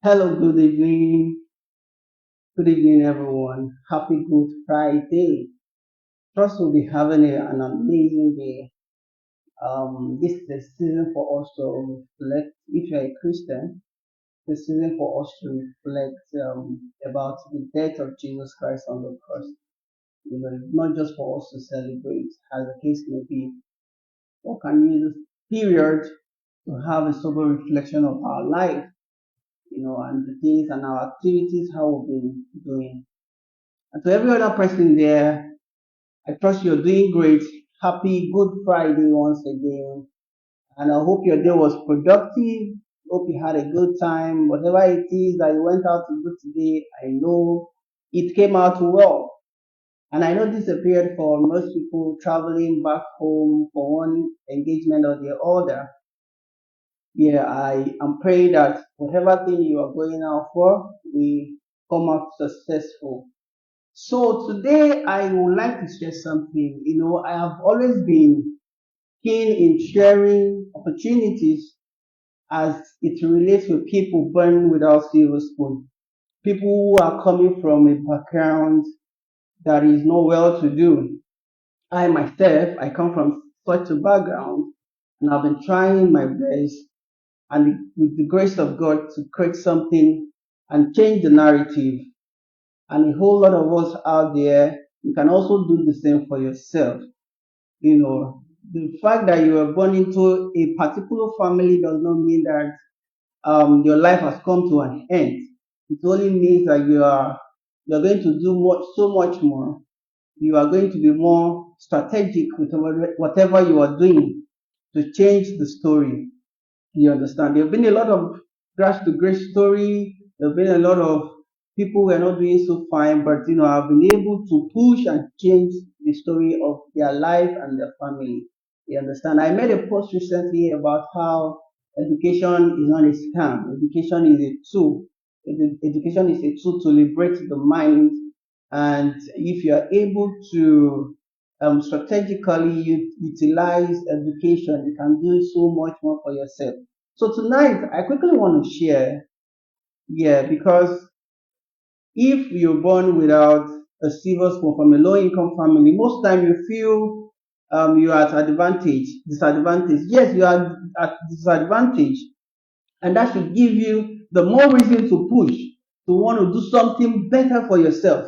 Hello, good evening. Good evening, everyone. Happy Good Friday. Trust we'll be having an amazing day. This is the season for us to reflect. If you're a Christian, the season for us to reflect about the death of Jesus Christ on the cross. Not just for us to celebrate, as the case may be, or can use this period to have a sober reflection of our life, and the things and our activities, how we've been doing. And to every other person there, I trust you're doing great. Happy Good Friday once again. And I hope your day was productive. Hope you had a good time. Whatever it is that you went out to do today, I know it came out well. And I know this is a period for most people traveling back home for one engagement or the other. Yeah, I am praying that whatever thing you are going out for, we come out successful. So today I would like to share something. I have always been keen in sharing opportunities as it relates with people born without silver spoon. People who are coming from a background that is not well to do. I myself, I come from such a background and I've been trying my best and with the grace of God to create something and change the narrative and a whole lot of us out there, you can also do the same for yourself. The fact that you were born into a particular family does not mean that your life has come to an end. It only means that you're going to do so much more. You are going to be more strategic with whatever you are doing to change the story. You understand? There have been a lot of grass to grace story. There have been a lot of people who are not doing so fine, but have been able to push and change the story of their life and their family. You understand? I made a post recently about how education is not a scam. Education is a tool. Education is a tool to liberate the mind, and if you are able to strategically utilize education, you can do so much more for yourself. So tonight, I quickly want to share, yeah, because if you're born without a silver spoon from a low income family, most time you feel you are at disadvantage. Yes, you are at disadvantage, and that should give you the more reason to push to want to do something better for yourself.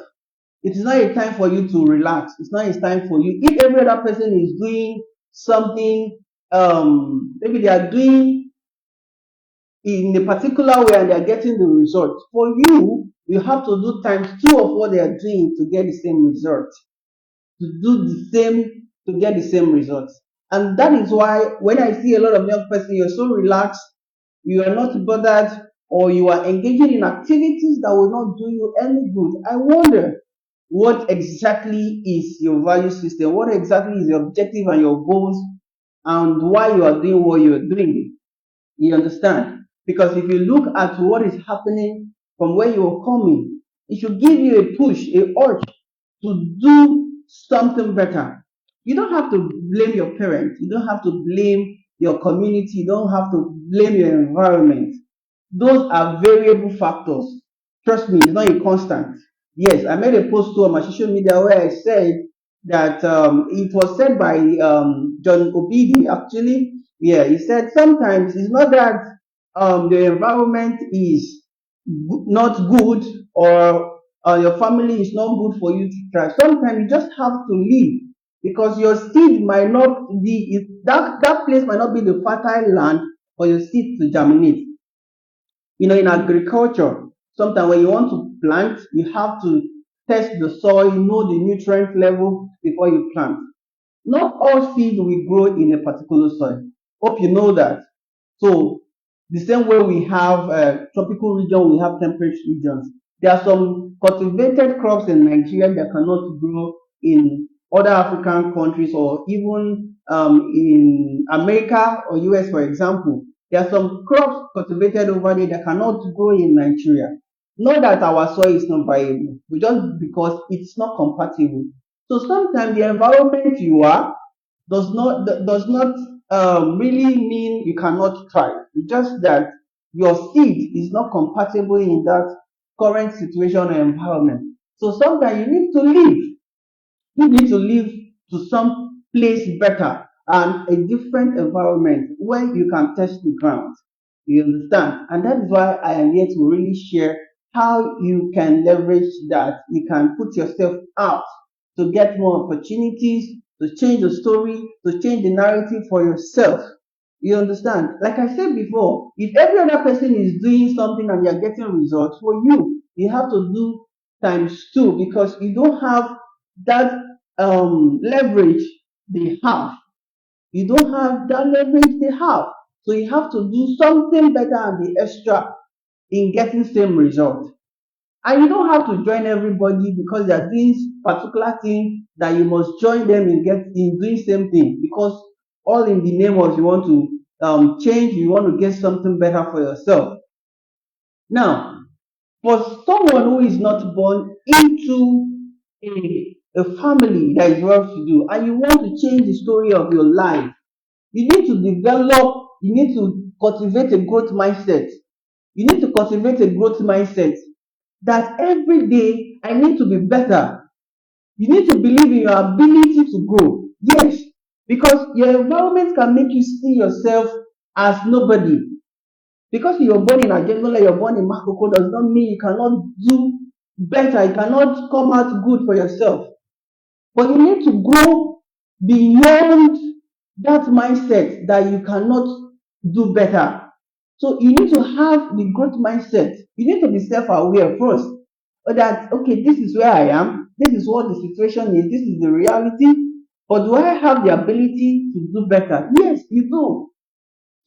It is not a time for you to relax. It's not a time for you. If every other person is doing something, maybe they are doing in a particular way and they are getting the result. For you, you have to do times two of what they are doing to get the same result. To do the same to get the same results. And that is why when I see a lot of young person, you're so relaxed, you are not bothered, or you are engaging in activities that will not do you any good. I wonder what exactly is your value system, what exactly is your objective and your goals, and why you are doing what you're doing. You understand? Because if you look at what is happening from where you're coming, it should give you a push, a urge to do something better. You don't have to blame your parents. You don't have to blame your community. You don't have to blame your environment. Those are variable factors. Trust me, it's not a constant. Yes, I made a post too on my social media where I said that it was said by John Obidi actually. Yeah, he said sometimes it's not that the environment is not good or your family is not good for you to try. Sometimes you just have to leave because your seed might not be that place might not be the fertile land for your seed to germinate. In agriculture, sometimes when you want to plant, you have to test the soil, know the nutrient level before you plant. Not all seeds will grow in a particular soil. Hope you know that. So the same way we have tropical region, we have temperate regions. There are some cultivated crops in Nigeria that cannot grow in other African countries or even in America or US, for example. There are some crops cultivated over there that cannot grow in Nigeria. Not that our soil is not viable, but just because it's not compatible. So sometimes the environment you are does not really mean you cannot try. It's just that your seed is not compatible in that current situation or environment. So sometimes you need to leave. You need to live to some place better and a different environment where you can test the ground. You understand? And that is why I am here to really share how you can leverage that. You can put yourself out to get more opportunities, to change the story, to change the narrative for yourself. You understand? Like I said before, if every other person is doing something and you're getting results for you, you have to do times two because you don't have that leverage they have. You don't have that leverage they have. So you have to do something better and be extra in getting same result. And you don't have to join everybody because they're doing particular thing that you must join them in doing same thing because all in the name of you want to change, you want to get something better for yourself. Now, for someone who is not born into a family that is well to do and you want to change the story of your life, you need to develop, you need to cultivate a growth mindset. You need to cultivate a growth mindset that every day I need to be better. You need to believe in your ability to grow. Yes, because your environment can make you see yourself as nobody. Because you're born in Ajegunle, you're born in Makoko, does not mean you cannot do better. You cannot come out good for yourself. But you need to grow beyond that mindset that you cannot do better. So you need to have the growth mindset. You need to be self-aware first. That okay, this is where I am, this is what the situation is, this is the reality. But do I have the ability to do better? Yes, you do.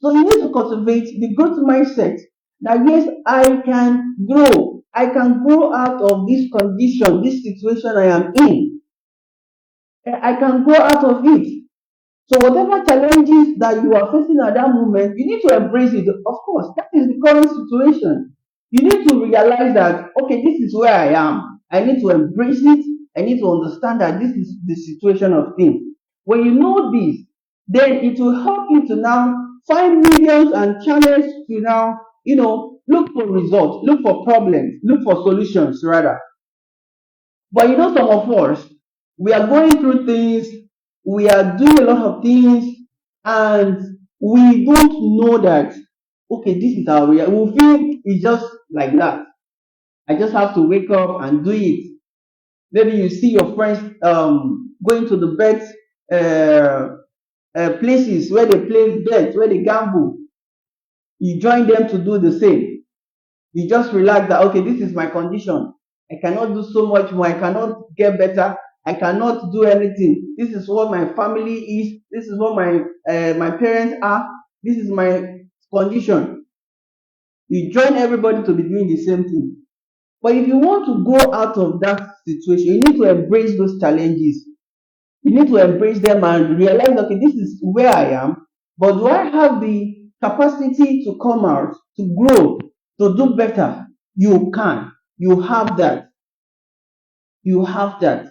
So you need to cultivate the growth mindset that yes, I can grow. I can grow out of this condition, this situation I am in. I can grow out of it. So whatever challenges that you are facing at that moment, you need to embrace it. Of course, that is the current situation. You need to realize that okay, this is where I am. I need to embrace it. I need to understand that this is the situation of things. When you know this, then it will help you to now find mediums and channels to now, look for results, look for problems, look for solutions rather. But some of us, we are going through things, we are doing a lot of things, and we don't know that, okay, this is how we are. We feel it's just like that. I just have to wake up and do it. Maybe you see your friends going to the bet places where they play bets, where they gamble. You join them to do the same. You just relax that okay, this is my condition. I cannot do so much more. I cannot get better. I cannot do anything. This is what my family is. This is what my parents are. This is my condition. You join everybody to be doing the same thing. But if you want to go out of that situation, you need to embrace those challenges. You need to embrace them and realize, okay, this is where I am, but do I have the capacity to come out, to grow, to do better? You can. You have that. You have that.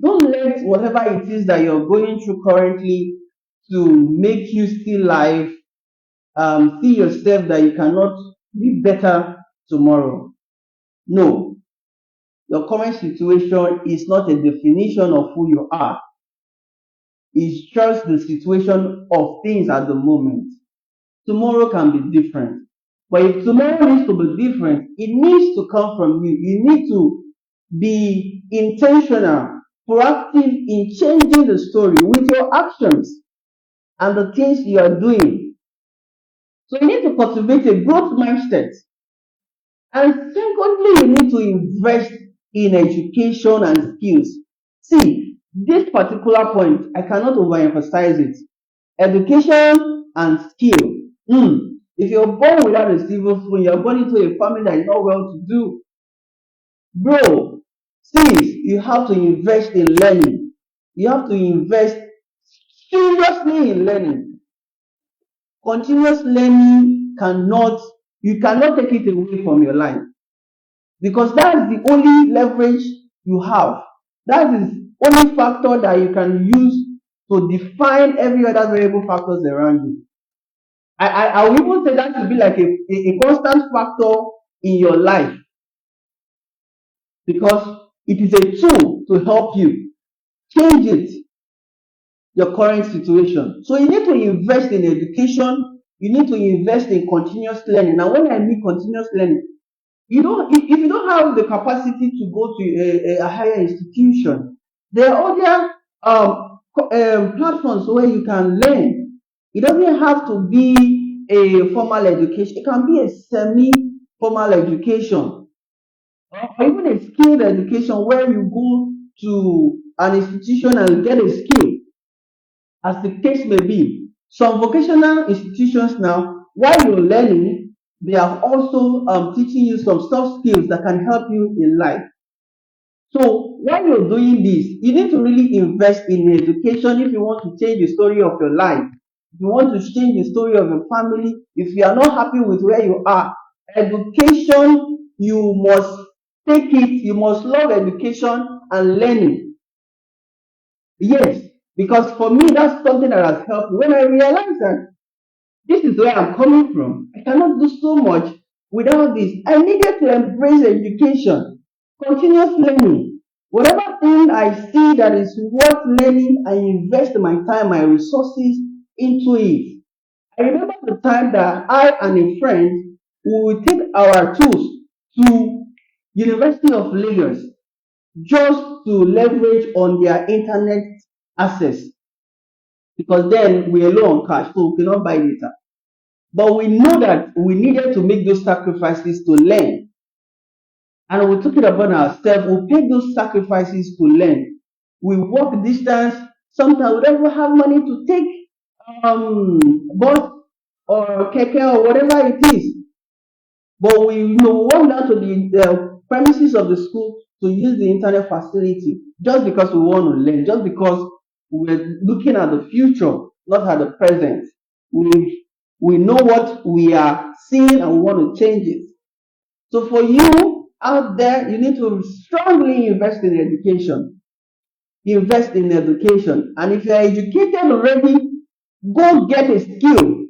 Don't let whatever it is that you're going through currently to make you see life, see yourself that you cannot be better tomorrow. No, your current situation is not a definition of who you are. It's just the situation of things at the moment. Tomorrow can be different. But if tomorrow needs to be different, it needs to come from you. You need to be intentional, proactive in changing the story with your actions and the things you are doing. So you need to cultivate a growth mindset. And secondly, you need to invest in education and skills. See, this particular point, I cannot overemphasize it. Education and skill. If you're born without a silver spoon, you're born into a family that is not well to do. Bro, see, you have to invest in learning. You have to invest seriously in learning. Continuous learning you cannot take it away from your life because that is the only leverage you have. That is only factor that you can use to define every other variable factors around you. I will even say that should be like a constant factor in your life, because it is a tool to help you change your current situation. So you need to invest in education, you need to invest in continuous learning. Now, when I mean continuous learning, if you don't have the capacity to go to a higher institution, there are other platforms where you can learn. It doesn't have to be a formal education, it can be a semi-formal education, or even a skilled education where you go to an institution and get a skill, as the case may be. Some vocational institutions now, while you're learning, they are also teaching you some soft skills that can help you in life. So while you're doing this, you need to really invest in education if you want to change the story of your life. If you want to change the story of your family, if you are not happy with where you are, education, you must take it, you must love education and learning. Yes, because for me, that's something that has helped me. When I realized that this is where I'm coming from, I cannot do so much without this. I needed to embrace education, continuous learning. Whatever thing I see that is worth learning, I invest my time, my resources into it. I remember the time that I and a friend we would take our tools to University of Lagos just to leverage on their internet access, because then we are low on cash, so we cannot buy data. But we know that we needed to make those sacrifices to learn, and we took it upon ourselves. We paid those sacrifices to learn. We walk distance. Sometimes we don't even have money to take bus or keke or whatever it is. But we walk down to the premises of the school to use the internet facility just because we want to learn, just because we're looking at the future, not at the present. We know what we are seeing and we want to change it. So for you out there, you need to strongly invest in education. Invest in education. And if you are educated already, go get a skill.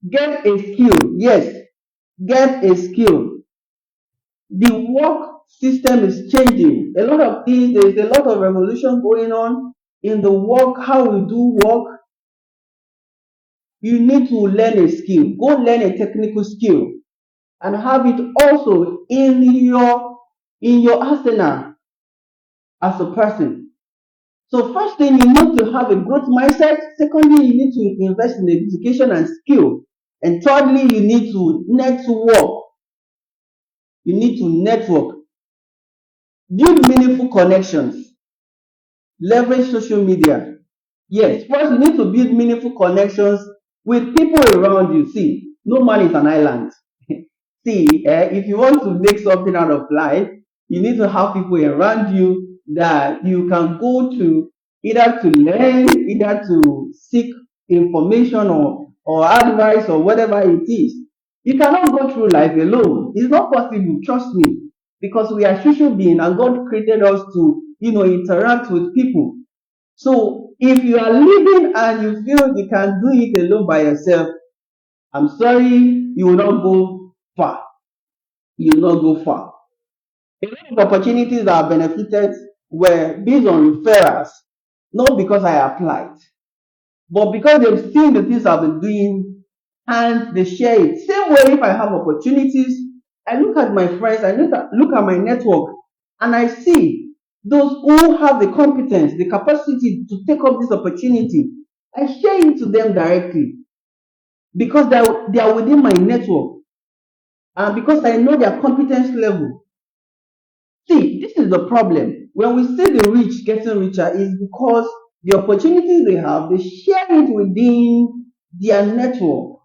Get a skill. Yes, get a skill. The work system is changing. A lot of things, there's a lot of revolution going on in the work, how we do work. You need to learn a skill. Go learn a technical skill and have it also in your arsenal as a person. So first thing, you need to have a growth mindset. Secondly, you need to invest in education and skill. And thirdly, you need to network. You need to network. Build meaningful connections. Leverage social media. Yes, first you need to build meaningful connections with people around you. See, no man is an island. See, if you want to make something out of life, you need to have people around you that you can go to, either to learn, either to seek information or advice or whatever it is. You cannot go through life alone. It's not possible, trust me, because we are social beings and God created us to, interact with people. So if you are living and you feel you can do it alone by yourself, I'm sorry, you will not go far. You will not go far. A lot of opportunities that I benefited were based on referrals, not because I applied, but because they've seen the things I've been doing and they share it. Same way, if I have opportunities, I look at my friends, I look at my network, and I see those who have the competence, the capacity to take up this opportunity. I share it to them directly because they are within my network and because I know their competence level. See, this is the problem. When we see the rich getting richer, is because the opportunities they have, they share it within their network.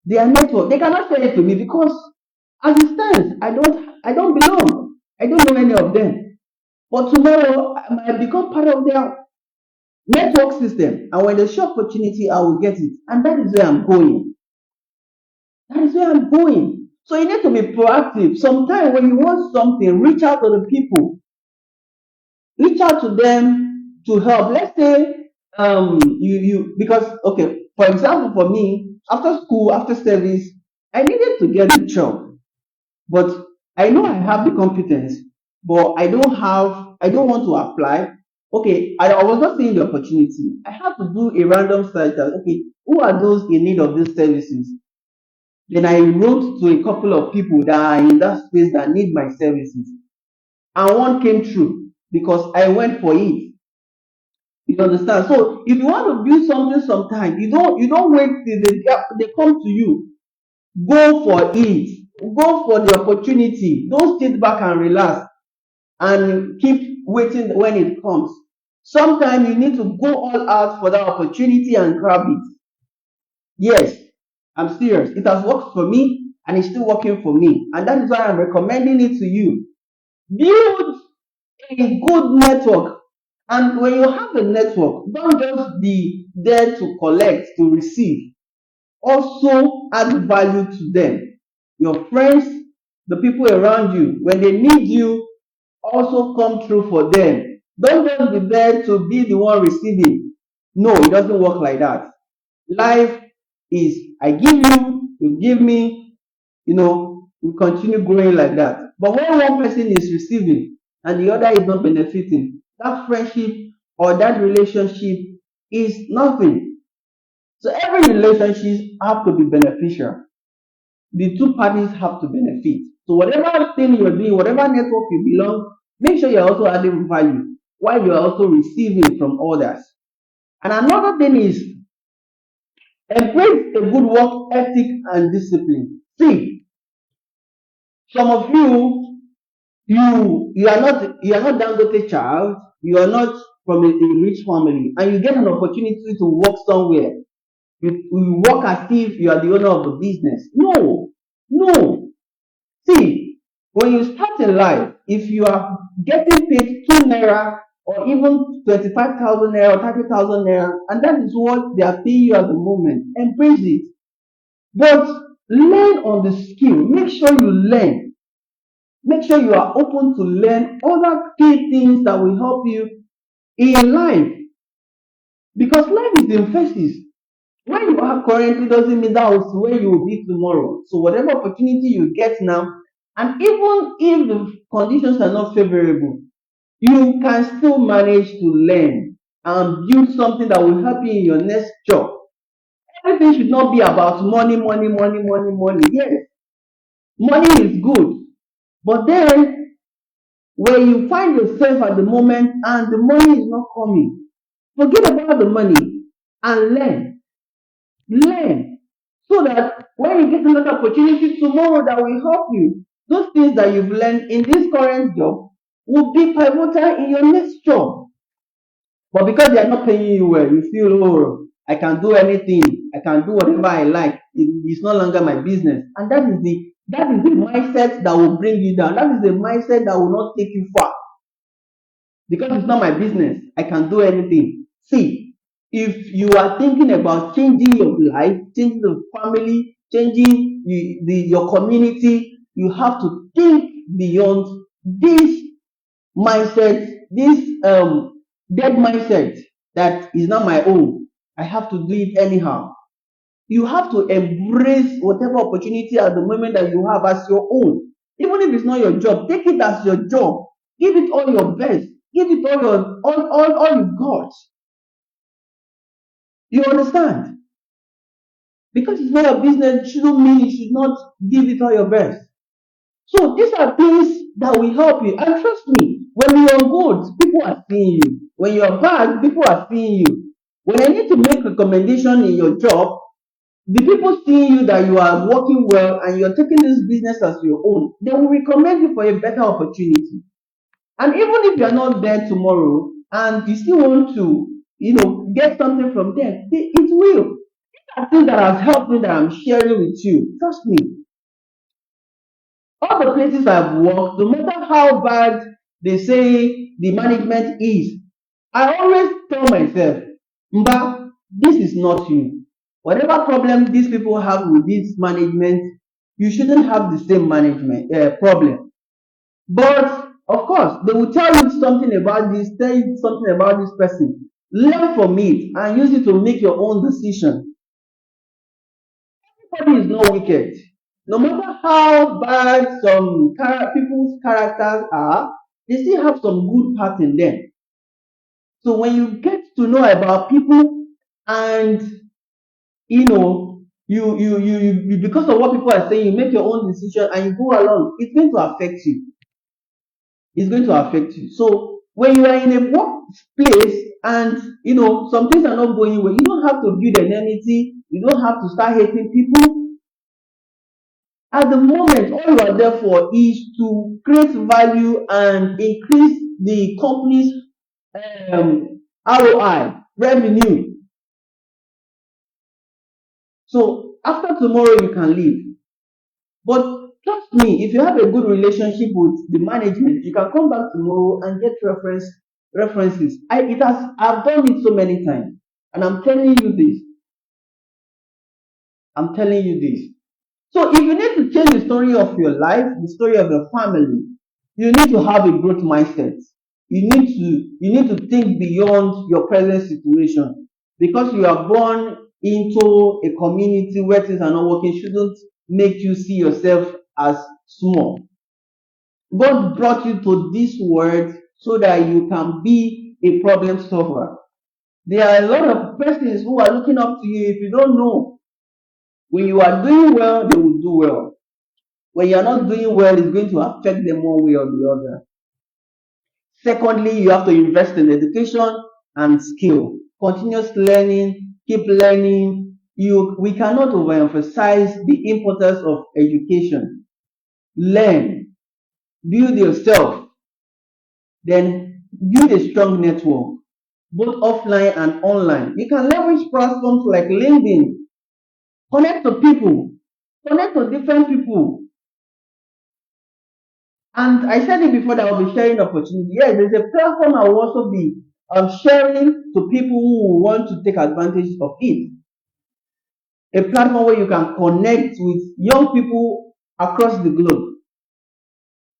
Their network. They cannot share it to me because as it stands, I don't belong. I don't know any of them. But tomorrow I might become part of their network system. And when they show opportunity, I will get it. And that is where I'm going. That is where I'm going. So you need to be proactive. Sometimes when you want something, reach out to the people. Reach out to them to help. Let's say because okay, for example, for me, After school, after service, I needed to get a job, but I know I have the competence, but I don't want to apply. Okay, I was not seeing the opportunity. I had to do a random search that, okay, who are those in need of these services? Then I wrote to a couple of people that are in that space that need my services. And one came through because I went for it. You understand? So if you want to build something sometime, you don't wait till they come to you. Go for it. Go for the opportunity. Don't sit back and relax and keep waiting when it comes. Sometimes you need to go all out for that opportunity and grab it. Yes, I'm serious. It has worked for me and it's still working for me. And that is why I'm recommending it to you. Build a good network. And when you have a network, don't just be there to collect, to receive. Also add value to them. Your friends, the people around you, when they need you, also come through for them. Don't just be there to be the one receiving. No, it doesn't work like that. Life is I give you, you give me, we continue growing like that. But when one person is receiving and the other is not benefiting, that friendship or that relationship is nothing. So every relationship have to be beneficial. The two parties have to benefit. So whatever thing you're doing, whatever network you belong, make sure you're also adding value while you're also receiving from others. And another thing is embrace a good work ethic and discipline. See, some of you are not Dangote child, you are not from a rich family, and you get an opportunity to work somewhere. You work as if you are the owner of the business. No, no. See, when you start in life, if you are getting paid 2 naira or even 25,000 naira or 30,000 naira, and that is what they are paying you at the moment, embrace it. But learn on the skill. Make sure you learn. Make sure you are open to learn other key things that will help you in life. Because life is in phases. Where you are currently doesn't mean that is where you will be tomorrow. So whatever opportunity you get now, and even if the conditions are not favorable, you can still manage to learn and build something that will help you in your next job. Everything should not be about money, money, money, money, money. Yes, money is good. But then when you find yourself at the moment and the money is not coming, forget about the money and learn. Learn so that when you get another opportunity tomorrow that will help you, those things that you've learned in this current job will be pivotal in your next job. But because they are not paying you well, you feel, oh, I can do anything, I can do whatever I like. It's no longer my business, and that is the mindset that will bring you down. That is the mindset that will not take you far because it's not my business. I can do anything. See, if you are thinking about changing your life, changing the family, changing your community, you have to think beyond this mindset, this dead mindset that is not my own. I have to do it anyhow. You have to embrace whatever opportunity at the moment that you have as your own. Even if it's not your job, take it as your job. Give it all your best. Give it all you've got. You understand? Because it's not your business, it shouldn't mean you should not give it all your best. So these are things that will help you. And trust me, when you're good, people are seeing you. When you're bad, people are seeing you. When I need to make recommendation in your job, the people seeing you that you are working well and you're taking this business as your own, they will recommend you for a better opportunity. And even if you're not there tomorrow and you still want to, get something from them, it will. These are things that have helped me that I'm sharing with you. Trust me. All the places I've worked, no matter how bad they say the management is, I always tell myself, Mba, this is not you. Whatever problem these people have with this management, you shouldn't have the same management problem. But of course, they will tell you something about this, tell you something about this person. Learn from it and use it to make your own decision. Everybody is not wicked. No matter how bad some people's characters are, they still have some good part in them. So when you get to know about people and you because of what people are saying, you make your own decision and you go along, it's going to affect you. It's going to affect you. So when you are in a workplace and some things are not going well, you don't have to build enmity, you don't have to start hating people. At the moment, all you are there for is to create value and increase the company's ROI, revenue. So after tomorrow, you can leave. But trust me, if you have a good relationship with the management, you can come back tomorrow and get references. I've done it so many times, and I'm telling you this. I'm telling you this. So if you need to change the story of your life, the story of your family, you need to have a growth mindset. You need to think beyond your present situation, because you are born into a community where things are not working shouldn't make you see yourself as small. God brought you to this world so that you can be a problem solver. There are a lot of persons who are looking up to you. If you don't know, when you are doing well, they will do well. When you are not doing well, it's going to affect them one way or the other. Secondly, you have to invest in education and skill. Continuous learning, keep learning. We cannot overemphasize the importance of education. Learn, build yourself, then build a strong network, both offline and online. You can leverage platforms like LinkedIn, connect to people, connect to different people. And I said it before that I'll be sharing opportunity. Yes, there's a platform I will also be sharing to people who want to take advantage of it. A platform where you can connect with young people across the globe.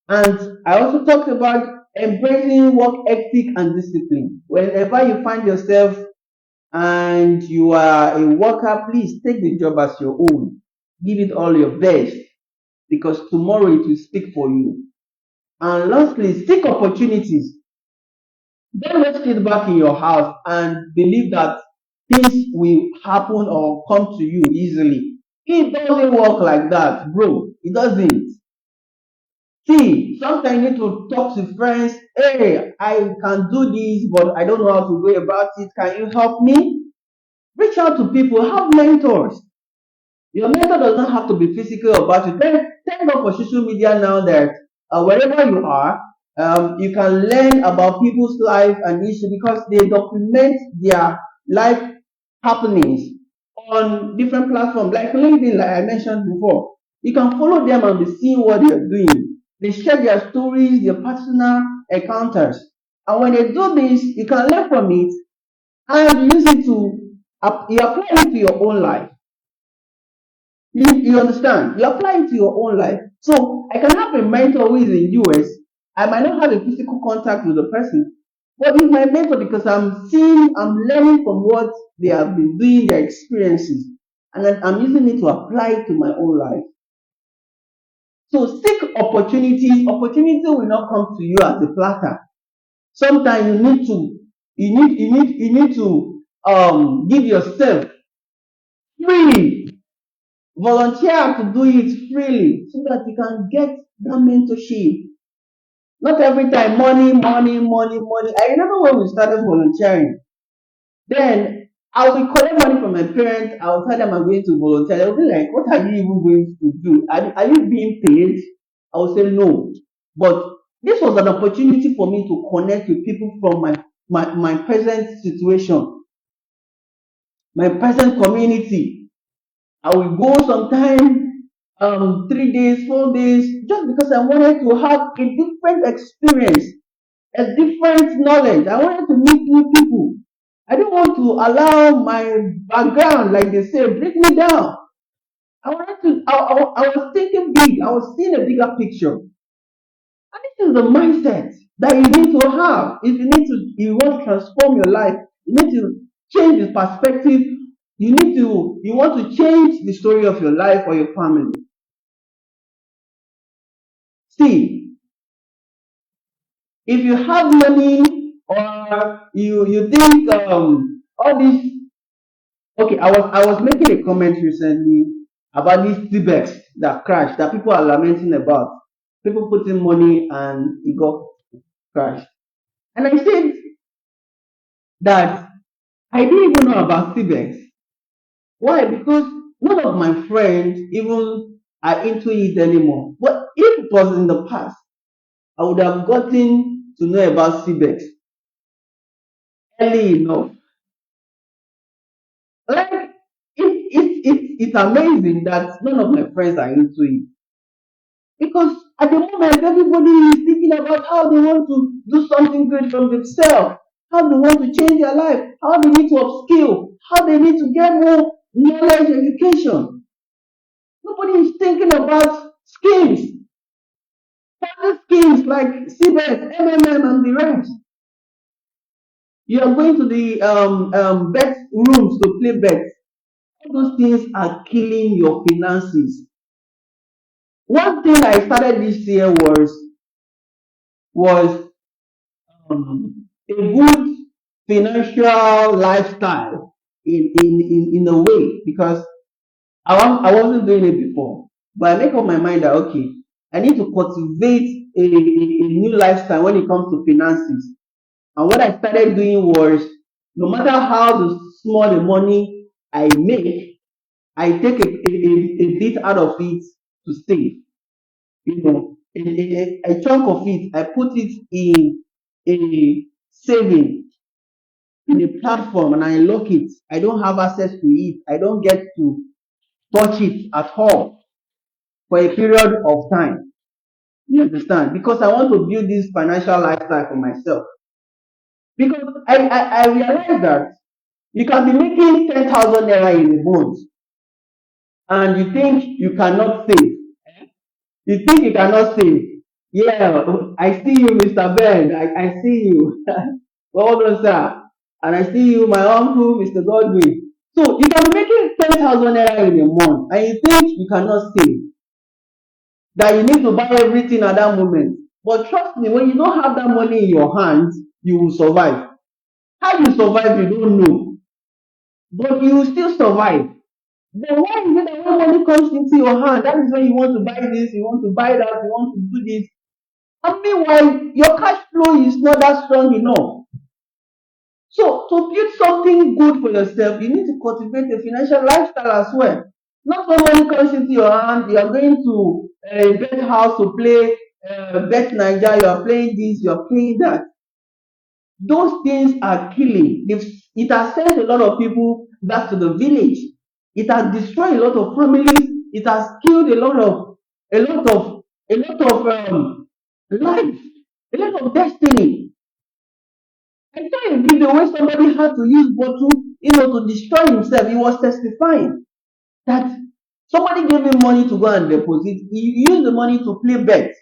And I also talked about embracing work ethic and discipline. Whenever you find yourself and you are a worker, please take the job as your own. Give it all your best, because tomorrow it will speak for you. And lastly, seek opportunities. Don't just sit back in your house and believe that things will happen or come to you easily. It doesn't work like that, bro. It doesn't. See, sometimes you need to talk to friends. Hey, I can do this, but I don't know how to go about it. Can you help me? Reach out to people. Have mentors. Your mentor does not have to be physical about it. Thank God for social media now that wherever you are, you can learn about people's life and issue, because they document their life happenings on different platforms like LinkedIn, like I mentioned before. You can follow them and be seeing what they are doing. They share their stories, their personal encounters. And when they do this, you can learn from it and use it to you apply it to your own life. You understand? You apply it to your own life. So I can have a mentor who is in US. I might not have a physical contact with the person, but he's my mentor because I'm learning from what they have been doing, their experiences, and then I'm using it to apply it to my own life. So seek opportunities. Opportunity will not come to you as a platter. Sometimes you need to give yourself freely. Volunteer to do it freely so that you can get that mentorship. Not every time money, money, money, money. I remember when we started volunteering, then I will collect money from my parents. I will tell them I'm going to volunteer. They'll be like, what are you even going to do? Are you being paid? I will say no. But this was an opportunity for me to connect with people from my present situation, my present community. I will go sometime 3 days, 4 days, just because I wanted to have a different experience, a different knowledge. I wanted to meet new people. I didn't want to allow my background, like they say, break me down. I was thinking big. I was seeing a bigger picture. And this is the mindset that you need to have. If you want to transform your life, you need to change the perspective You want to change the story of your life or your family. See, if you have money or you think all this. Okay, I was making a comment recently about these CBEX that crashed, that people are lamenting about. People put in money and it got crashed. And I said that I didn't even know about CBEX. Why? Because none of my friends even are into it anymore. But if it was in the past, I would have gotten to know about CBEX early enough. Like it's amazing that none of my friends are into it. Because at the moment, everybody is thinking about how they want to do something great from themselves, how they want to change their life, how they need to upskill, how they need to get more knowledge, education. Nobody is thinking about schemes, other schemes like CBET, MMM, and the rest. You are going to the bet rooms to play bets. All those things are killing your finances. One thing I started this year was a good financial lifestyle in a way, because I wasn't doing it before. But I make up my mind that okay, I need to cultivate a new lifestyle when it comes to finances. And what I started doing was, no matter how small the money I make, I take a bit out of it to save. A chunk of it, I put it in a saving in a platform and I lock it. I don't have access to it. I don't get to touch it at all for a period of time. You understand? Because I want to build this financial lifestyle for myself. Because I realize that you can be making 10,000 naira in a month and you think you cannot save. You think you cannot save. Yeah, I see you, Mr. Ben. I see you. Well done, sir. And I see you, my uncle, Mr. Godwin. So you can be making 10,000 naira in a month and you think you cannot save, that you need to buy everything at that moment. But trust me, when you don't have that money in your hands, you will survive. How you survive, you don't know, but you will still survive. Then why is it that when money comes into your hand, that is when you want to buy this, you want to buy that, you want to do this? And meanwhile, your cash flow is not that strong enough. So to build something good for yourself, you need to cultivate a financial lifestyle as well. Not when money comes into your hand, you are going to a bet house to play bet Niger, you are playing this, you are playing that. Those things are killing. It has sent a lot of people back to the village. It has destroyed a lot of families. It has killed a lot of, life, a lot of destiny. I saw a video where somebody had to use bottle, to destroy himself. He was testifying that somebody gave him money to go and deposit. He used the money to play bets,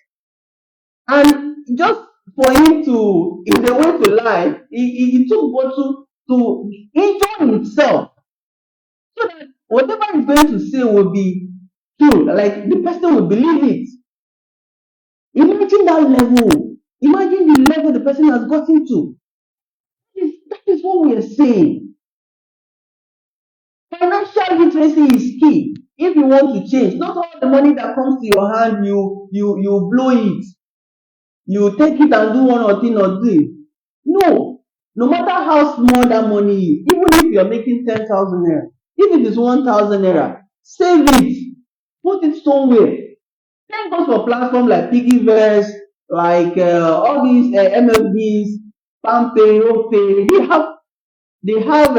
and just for him to, in the way to lie, he took bottle to injure himself, so that whatever he's going to say will be true. Like the person will believe it. Imagine that level. Imagine the level the person has gotten to. That is what we are saying. Financial literacy is key. If you want to change, not all the money that comes to your hand, you blow it. You take it and do one or thing or do. No. No matter how small that money is, even if you're making 10,000 naira, if it is 1,000 naira, save it. Put it somewhere. Thank God for platforms like Piggyverse, like all these MFBs, PalmPay, OPay. They have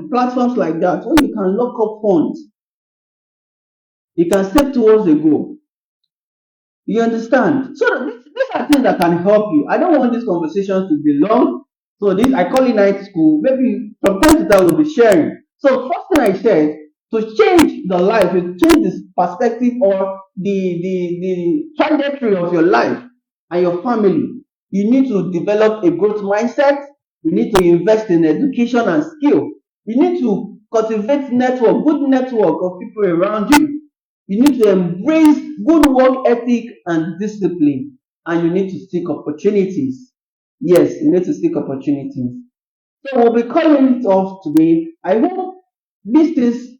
platforms like that where you can lock up funds. You can save towards a goal. You understand? So these are things that can help you. I don't want this conversation to be long. So this, I call it night school. Maybe from time to time we'll be sharing. So first thing I said, to change the life, to change the perspective or the trajectory of your life and your family, you need to develop a growth mindset. You need to invest in education and skill. You need to cultivate network, good network of people around you. You need to embrace good work ethic and discipline, and you need to seek opportunities. Yes, you need to seek opportunities. So we'll be calling it off today. I hope these things,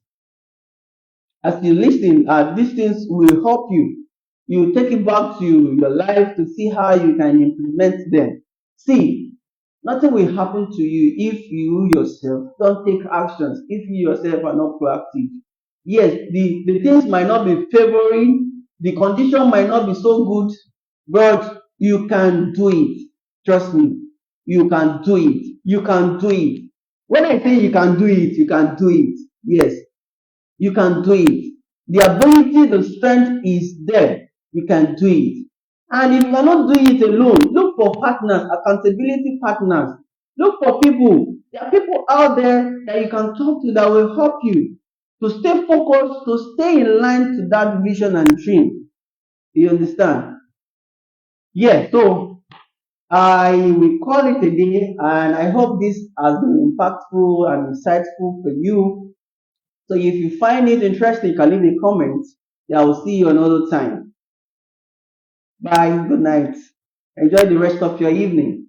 as you listen, these things will help you. You take it back to your life to see how you can implement them. See, nothing will happen to you if you yourself don't take actions, if you yourself are not proactive. Yes, the things might not be favoring, the condition might not be so good, but you can do it. Trust me, you can do it. You can do it. When I say you can do it, you can do it. Yes, you can do it. The ability, the strength is there. You can do it. And if you are not doing it alone, look for partners, accountability partners. Look for people. There are people out there that you can talk to that will help you to stay focused, to stay in line to that vision and dream. You understand? Yeah, so I will call it a day, and I hope this has been impactful and insightful for you. So if you find it interesting, you can leave a comment. Yeah, I will see you another time. Bye. Good night. Enjoy the rest of your evening.